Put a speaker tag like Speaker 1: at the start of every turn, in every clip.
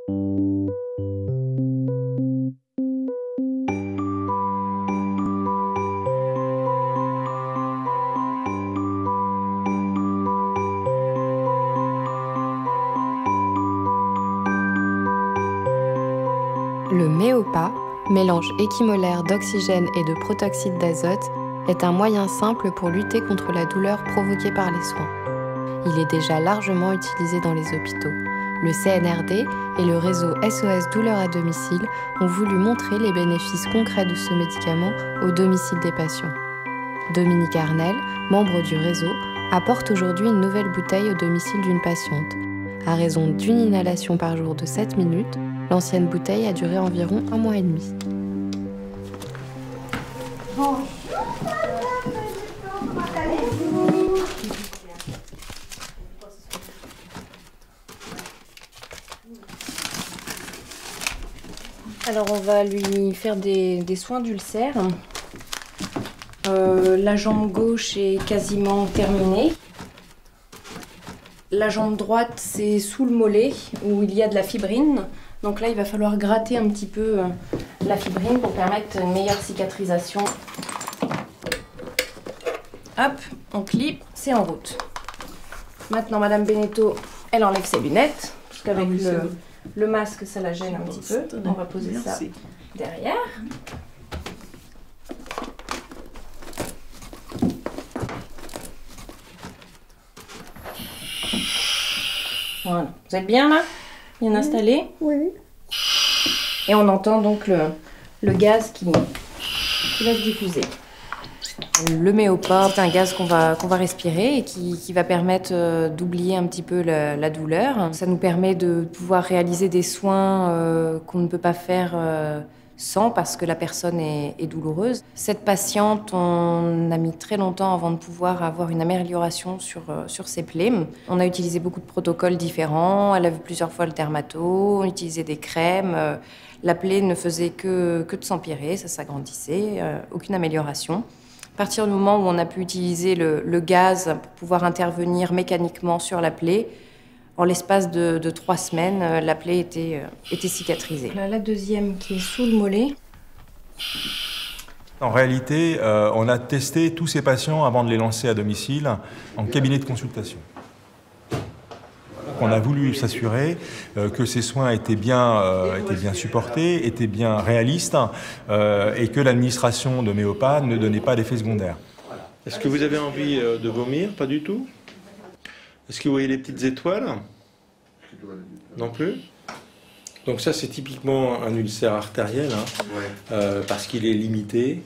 Speaker 1: Le Méopa, mélange équimolaire d'oxygène et de protoxyde d'azote, est un moyen simple pour lutter contre la douleur provoquée par les soins. Il est déjà largement utilisé dans les hôpitaux. Le CNRD et le réseau SOS Douleur à domicile ont voulu montrer les bénéfices concrets de ce médicament au domicile des patients. Dominique Arnel, membre du réseau, apporte aujourd'hui une nouvelle bouteille au domicile d'une patiente. À raison d'une inhalation par jour de 7 minutes, l'ancienne bouteille a duré environ 1 mois et demi.
Speaker 2: Alors on va lui faire des soins d'ulcère. La jambe gauche est quasiment terminée. La jambe droite, c'est sous le mollet où il y a de la fibrine. Donc là, il va falloir gratter un petit peu la fibrine pour permettre une meilleure cicatrisation. Hop, on clip, c'est en route. Maintenant, Madame Beneteau, elle enlève ses lunettes, parce qu'avec le masque, ça la gêne un petit peu. On va poser ça derrière. Voilà. Vous êtes bien là? Bien installé?
Speaker 3: Oui.
Speaker 2: Et on entend donc le gaz qui va se diffuser. Le Méopa, c'est un gaz qu'on va respirer et qui va permettre d'oublier un petit peu la douleur. Ça nous permet de pouvoir réaliser des soins qu'on ne peut pas faire sans parce que la personne est douloureuse. Cette patiente, on a mis très longtemps avant de pouvoir avoir une amélioration sur ses plaies. On a utilisé beaucoup de protocoles différents. Elle a vu plusieurs fois le dermato, on utilisait des crèmes. La plaie ne faisait que de s'empirer, ça s'agrandissait, aucune amélioration. À partir du moment où on a pu utiliser le gaz pour pouvoir intervenir mécaniquement sur la plaie, en l'espace de 3 semaines, la plaie était cicatrisée. Là, la deuxième qui est sous le mollet.
Speaker 4: En réalité, on a testé tous ces patients avant de les lancer à domicile en cabinet de consultation. On a voulu s'assurer que ces soins étaient bien supportés, étaient bien réalistes et que l'administration de Méopa ne donnait pas d'effets secondaires.
Speaker 5: Est-ce que vous avez envie de vomir? Pas du tout. Est-ce que vous voyez les petites étoiles? Non plus. Donc ça, c'est typiquement un ulcère artériel, hein, ouais. Parce qu'il est limité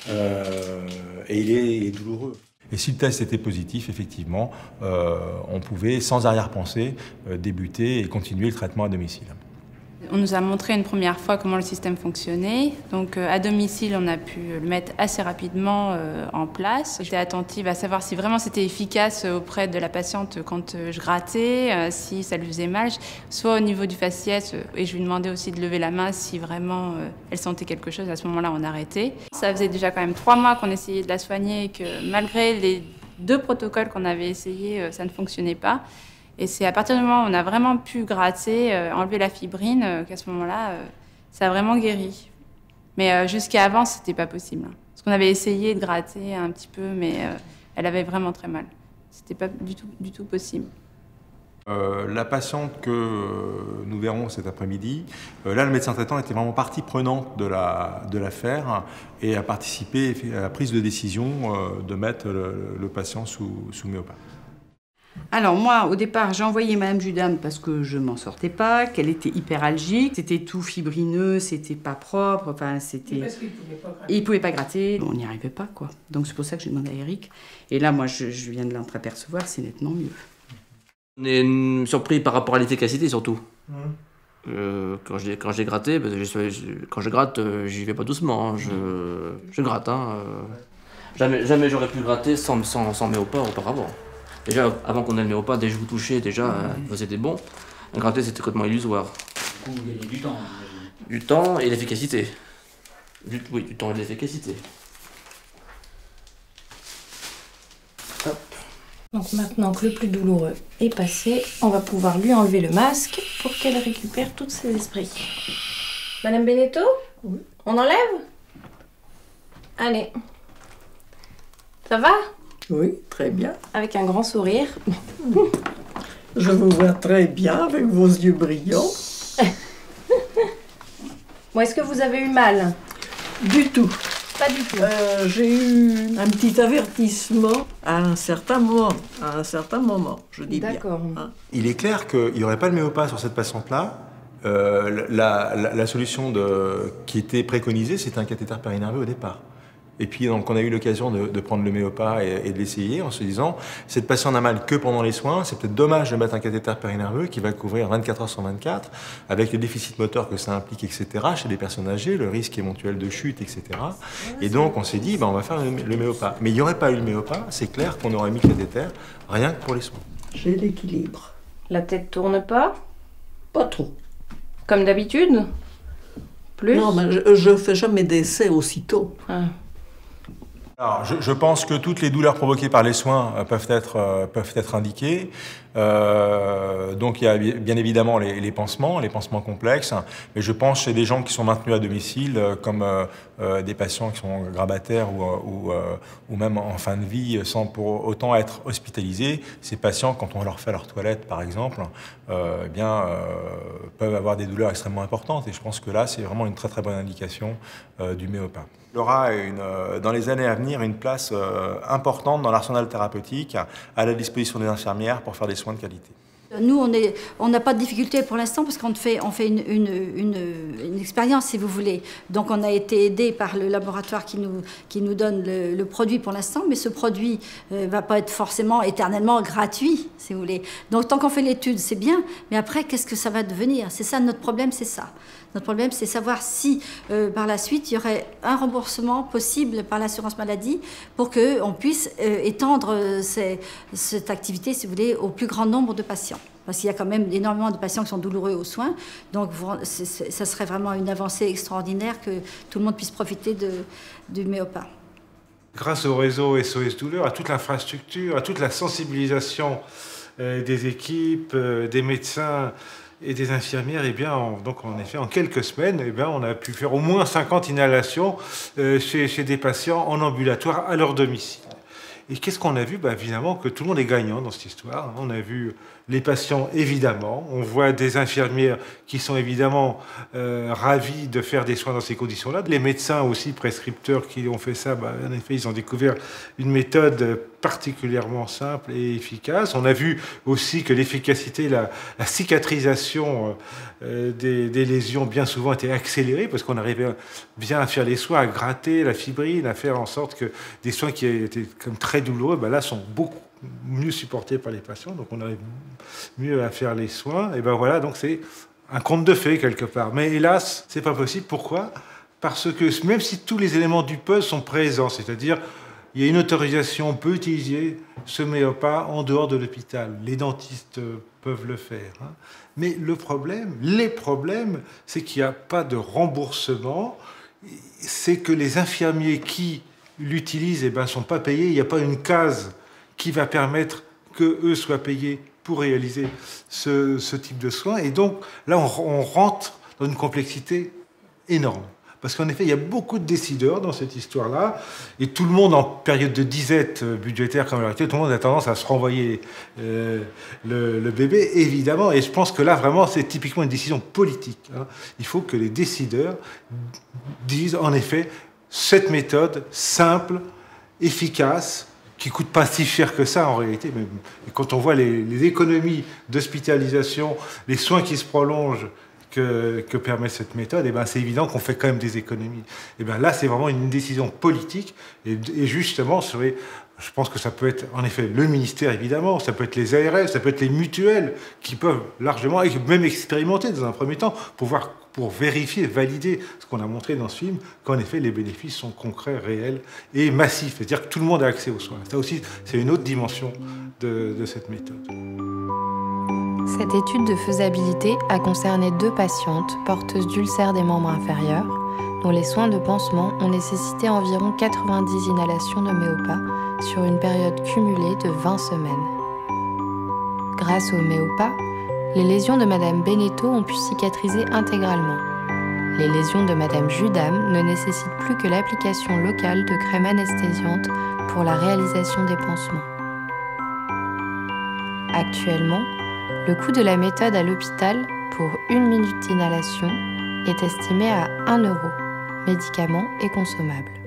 Speaker 5: et il est douloureux.
Speaker 4: Et si le test était positif, effectivement, on pouvait, sans arrière-pensée, débuter et continuer le traitement à domicile.
Speaker 6: On nous a montré une première fois comment le système fonctionnait. Donc à domicile, on a pu le mettre assez rapidement en place. J'étais attentive à savoir si vraiment c'était efficace auprès de la patiente quand je grattais, si ça lui faisait mal, soit au niveau du faciès. Et je lui demandais aussi de lever la main si vraiment elle sentait quelque chose. À ce moment-là, on arrêtait. Ça faisait déjà quand même 3 mois qu'on essayait de la soigner et que malgré les 2 protocoles qu'on avait essayés, ça ne fonctionnait pas. Et c'est à partir du moment où on a vraiment pu gratter, enlever la fibrine, qu'à ce moment-là, ça a vraiment guéri. Mais jusqu'à avant, c'était pas possible. Parce qu'on avait essayé de gratter un petit peu, mais elle avait vraiment très mal. C'était pas du tout possible.
Speaker 4: La patiente que nous verrons cet après-midi, là, le médecin traitant était vraiment partie prenante de l'affaire et a participé à la prise de décision de mettre le patient sous Méopa.
Speaker 7: Alors moi, au départ, j'ai envoyé Madame Judam parce que je m'en sortais pas, qu'elle était hyperalgique, c'était tout fibrineux, c'était pas propre, enfin c'était...
Speaker 2: Parce qu'il pouvait pas gratter.
Speaker 7: Et il pouvait pas gratter, on n'y arrivait pas quoi. Donc c'est pour ça que j'ai demandé à Eric. Et là, moi, je viens de l'entreapercevoir, c'est nettement mieux.
Speaker 8: On est surpris par rapport à l'efficacité surtout. Quand j'ai gratté, parce que quand je gratte, j'y vais pas doucement, hein, je gratte. Hein, jamais j'aurais pu gratter sans Méopa auparavant. Déjà, avant qu'on ait le Méopa, dès que je vous touchais, déjà, c'était bon. Gratter, c'était complètement illusoire.
Speaker 9: Du coup, il y a du temps.
Speaker 8: Du temps et l'efficacité. Oui, du temps et de l'efficacité.
Speaker 2: Donc maintenant que le plus douloureux est passé, on va pouvoir lui enlever le masque pour qu'elle récupère tous ses esprits. Madame Benetto? Oui. On enlève? Allez. Ça va?
Speaker 3: Oui, très bien.
Speaker 2: Avec un grand sourire.
Speaker 3: Je vous vois très bien avec vos yeux brillants.
Speaker 2: Bon, est-ce que vous avez eu mal?
Speaker 3: Du tout.
Speaker 2: Pas du tout.
Speaker 3: J'ai eu un petit avertissement à un certain moment, je dis bien.
Speaker 2: D'accord.
Speaker 3: Hein.
Speaker 4: Il est clair qu'il n'y aurait pas de méopa sur cette patiente-là. La solution qui était préconisée, c'était un cathéter périnerveux au départ. Et puis donc, on a eu l'occasion de prendre le méopa et de l'essayer en se disant, cette patiente n'a mal que pendant les soins, c'est peut-être dommage de mettre un cathéter périnerveux qui va couvrir 24 heures sur 24, avec le déficit moteur que ça implique, etc., chez les personnes âgées, le risque éventuel de chute, etc. Et donc on s'est dit, on va faire le méopa. Mais il n'y aurait pas eu le méopa, c'est clair qu'on aurait mis le cathéter rien que pour les soins.
Speaker 3: J'ai l'équilibre.
Speaker 2: La tête tourne pas?
Speaker 3: Pas trop.
Speaker 2: Comme d'habitude? Plus?
Speaker 3: Non, mais je fais jamais d'essai aussitôt.
Speaker 2: Ah.
Speaker 4: Alors, je pense que toutes les douleurs provoquées par les soins peuvent être indiquées. Donc il y a bien évidemment les pansements complexes, mais je pense chez des gens qui sont maintenus à domicile, comme des patients qui sont grabataires ou même en fin de vie, sans pour autant être hospitalisés. Ces patients, quand on leur fait leur toilette par exemple, peuvent avoir des douleurs extrêmement importantes, et je pense que là c'est vraiment une très très bonne indication du méopa. Il aura dans les années à venir une place importante dans l'arsenal thérapeutique à la disposition des infirmières pour faire des soins de qualité.
Speaker 9: Nous, on n'a pas de difficulté pour l'instant parce qu'on fait une expérience, si vous voulez. Donc, on a été aidé par le laboratoire qui nous donne le produit pour l'instant, mais ce produit ne va pas être forcément éternellement gratuit, si vous voulez. Donc, tant qu'on fait l'étude, c'est bien, mais après, qu'est-ce que ça va devenir? C'est ça, notre problème, c'est ça. Notre problème, c'est savoir si, par la suite, il y aurait un remboursement possible par l'assurance maladie pour qu'on puisse étendre cette activité, si vous voulez, au plus grand nombre de patients. Parce qu'il y a quand même énormément de patients qui sont douloureux aux soins. Donc, ça serait vraiment une avancée extraordinaire que tout le monde puisse profiter du méopa.
Speaker 10: Grâce au réseau SOS Douleur, à toute l'infrastructure, à toute la sensibilisation des équipes, des médecins et des infirmières, donc en effet, en quelques semaines, on a pu faire au moins 50 inhalations chez des patients en ambulatoire à leur domicile. Et qu'est-ce qu'on a vu? Évidemment que tout le monde est gagnant dans cette histoire. On a vu les patients, évidemment. On voit des infirmières qui sont évidemment ravis de faire des soins dans ces conditions-là. Les médecins aussi, prescripteurs qui ont fait ça, en effet, ils ont découvert une méthode particulièrement simple et efficace. On a vu aussi que l'efficacité, la cicatrisation des lésions, bien souvent, était accélérée parce qu'on arrivait bien à faire les soins, à gratter la fibrine, à faire en sorte que des soins qui étaient comme très douloureux, là, sont beaucoup mieux supportés par les patients. Donc, on arrive mieux à faire les soins. Et voilà, donc c'est un conte de fées quelque part. Mais hélas, c'est pas possible. Pourquoi? Parce que même si tous les éléments du puzzle sont présents, c'est-à-dire il y a une autorisation, on peut utiliser ce méopa en dehors de l'hôpital. Les dentistes peuvent le faire. Mais les problèmes, c'est qu'il n'y a pas de remboursement. C'est que les infirmiers qui l'utilisent ne sont pas payés. Il n'y a pas une case qui va permettre qu'eux soient payés pour réaliser ce type de soins. Et donc là, on rentre dans une complexité énorme. Parce qu'en effet, il y a beaucoup de décideurs dans cette histoire-là, et tout le monde, en période de disette budgétaire comme l'actuelle, tout le monde a tendance à se renvoyer le bébé, évidemment. Et je pense que là, vraiment, c'est typiquement une décision politique. Il faut que les décideurs disent, en effet, cette méthode simple, efficace, qui ne coûte pas si cher que ça en réalité. Mais quand on voit les économies d'hospitalisation, les soins qui se prolongent, que permet cette méthode, c'est évident qu'on fait quand même des économies. Là, c'est vraiment une décision politique. Et justement, je pense que ça peut être, en effet, le ministère, évidemment, ça peut être les ARS, ça peut être les mutuelles, qui peuvent largement, et même expérimenter dans un premier temps, pour vérifier, valider ce qu'on a montré dans ce film, qu'en effet, les bénéfices sont concrets, réels et massifs. C'est-à-dire que tout le monde a accès aux soins. Ça aussi, c'est une autre dimension de cette méthode.
Speaker 1: Cette étude de faisabilité a concerné 2 patientes porteuses d'ulcères des membres inférieurs, dont les soins de pansement ont nécessité environ 90 inhalations de méopa sur une période cumulée de 20 semaines. Grâce au Méopa, les lésions de Madame Beneteau ont pu cicatriser intégralement. Les lésions de Madame Judam ne nécessitent plus que l'application locale de crème anesthésiante pour la réalisation des pansements. Actuellement, le coût de la méthode à l'hôpital pour 1 minute d'inhalation est estimé à 1 €, médicaments et consommables.